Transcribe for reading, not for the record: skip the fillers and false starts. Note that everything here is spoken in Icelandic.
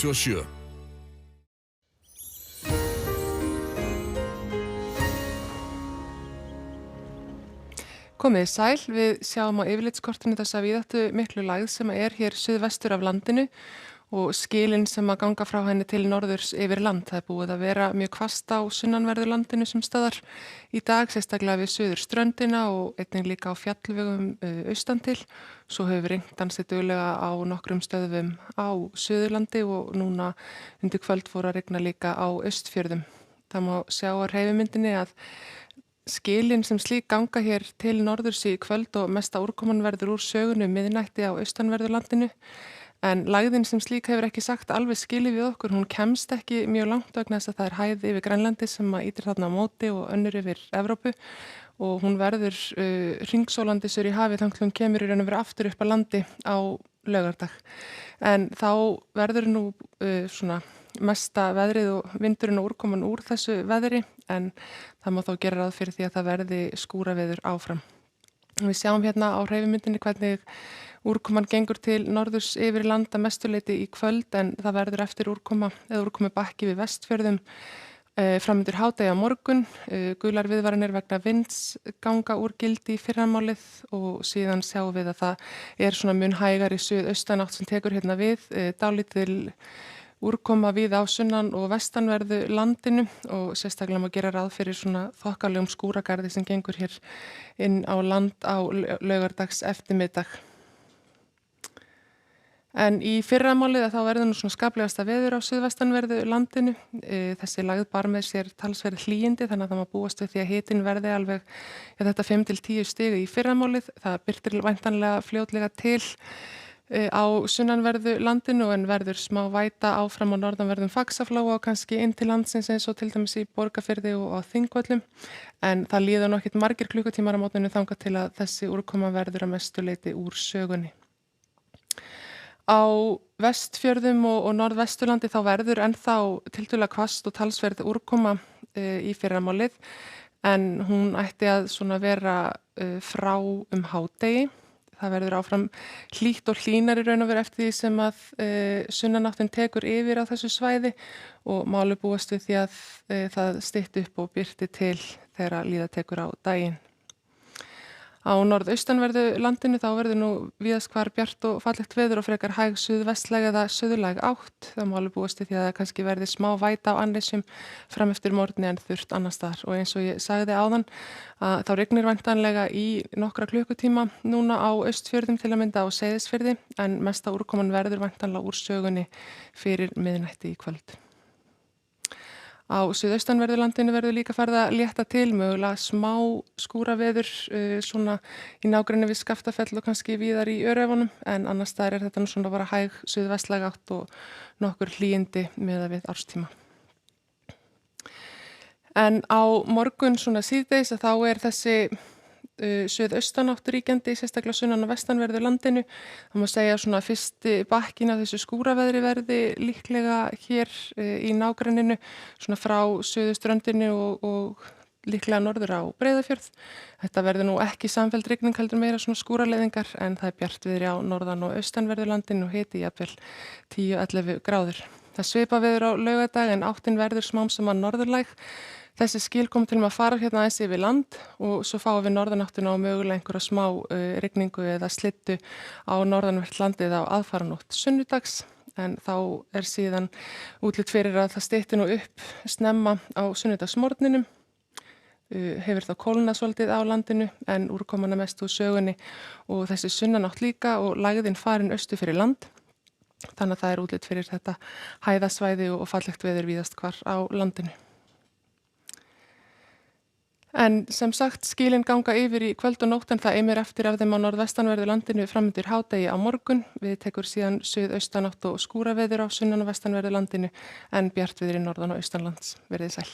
27. Komið sæl, við sjáum á yfirlitskortinu þessa víðáttu miklu lægð sem er hér suðvestur af landinu og skilin sem að ganga frá henni til norðurs yfir land. Það er búið að vera mjög hvasst á sunnanverðu landinu sem staðar í dag, sérstaklega við suður ströndina og einnig líka á fjallvegum austan til. Svo hefur rignt ansi duglega á nokkrum stöðum á Suðurlandi og núna undir kvöld fór að rigna líka á Austfjörðum. Það má sjá á hreyfimyndinni að skilin sem slík ganga hér til norðurs í kvöld og mesta úrkoman verður úr sögunu miðnætti á austanverðu landinu. En lægðin sem slík hefur ekki sagt alveg skilið við okkur, hún kemst ekki mjög langt vegna þess að það er hæð yfir Grænlandi sem að ýtir þarna á móti og önnur yfir Evrópu og hún verður hringsólandi sur í hafið þannig að hún kemur í raun og veru aftur upp að landi á laugardag. En þá verður nú svona mesta veðrið og vindurinn og úrkoman úr þessu veðri en það má þá gera ráð fyrir því að það verði skúraveður áfram. Við sjáum hérna á hreyfimyndinni hvernig úrkoman gengur til norðurs yfir land að mestuleyti í kvöld en það verður eftir úrkomubakki við Vestfjörðum framundir hádegi á morgun. Gular viðvaranir vegna vinds ganga úr gildi í fyrramálið og síðan sjáum við að það er svona mun hægari suðaustanátt sem tekur hérna við, dálítil úrkoma við á sunnan og vestanverðu landinu og sérstaklega má gera ráð fyrir svona þokkalegum skúragarði sem gengur hér inn á land á laugardags eftirmiddag. En í fyrramálið þá verður nú svona skaplegasta veður á suðvestanverðu landinu. Þessi lægð bar með sér talsverð hlýindi þannig að það má búast við því að hitinn verði alveg þetta 5 til 10 stig í fyrramálið. Það birtir væntanlega fljótlega til á sunnanverðu landinu en verður smá væta áfram á norðanverðum Faxaflóa og kannski inn til landsins eins og til dæmis í Borgarfirði og á Þingvöllum. En það líða nú ekkert margir klukkutímar á mótinu þangað til að þessi úrkoma verður að mestu leyti úr sögunni. Á Vestfjörðum og Norðvesturlandi þá verður ennþá tiltölulega hvasst og talsverð úrkoma í fyrramálið en hún ætti að svona vera frá hádegi. Það verður áfram hlýtt og hlýnar í raun og veru eftir því sem að sunnanáttin tekur yfir á þessu svæði og máli búast við því að það stytti upp og birti til þegar líða tekur á daginn. Á norðaustanverðu landinu þá verður nú víðast hvar bjart og fallegt veður og frekar hæg suðvestlæg eða suðurlæg átt. Það máli búast við því að það kannski verði smá væta á annesjum fram eftir morgni en þurrt annars staðar. Og eins og ég sagði áðan að þá rignir væntanlega í nokkra klukkutíma núna á Austfjörðum til að mynda á Seyðisfirði en mesta úrkoman verður væntanlega úr sögunni fyrir miðnætti í kvöld. Á suðaustanverðu landinu verður líka farið að létta til, mögulega smá skúraveður svona í nágrenni við Skaftafell og kannski víðar í Öræfunum en annars staðar er þetta nú svona bara hæg suðvestlæg átt og nokkur hlýindi miðað við árstíma. En á morgun svona síðdegis að þá er þessi suðaustanátt ríkjandi, sérstaklega sunnan og vestanverðu landinu. Það má segja svona fyrsti bakkin af þessu skúraveðri verði líklega hér í nágrenninu, svona frá suðuströndinu og líklega norður á Breiðafjörð. Þetta verður nú ekki samfelld rigning heldur meira svona skúraleiðingar en það er bjartviðri á norðan og austanverðu landinu og hiti jafnvel 10-11 gráður. Það svipa veður á laugardag en áttin verður smám saman norðurlæg. Þessi skil kom til að fara hérna aðeins yfir land og svo fáum við norðanáttuna og mögulega einhverja smá rigningu eða slittu á norðanvert landið á aðfaranótt sunnudags en þá er síðan útlit fyrir að það stytti nú upp snemma á sunnudagsmorgninum. Hefur þá kólnað svolítið á landinu en úrkomana mest úr sögunni og þessi sunnanátt líka og lægðin farin austur fyrir land. Þannig að það er útlit fyrir þetta hæðasvæði og fallegt veður víðast hvar á landinu. En sem sagt skilin ganga yfir í kvöld og nótt en það eimir eftir af þeim á norðvestanverðu landinu framundir hádegi á morgun. Við tekur síðan suðaustanátt og skúraveður á sunnan og vestanverðu landinu en bjartviðri norðan og austanlands. Verið sæl.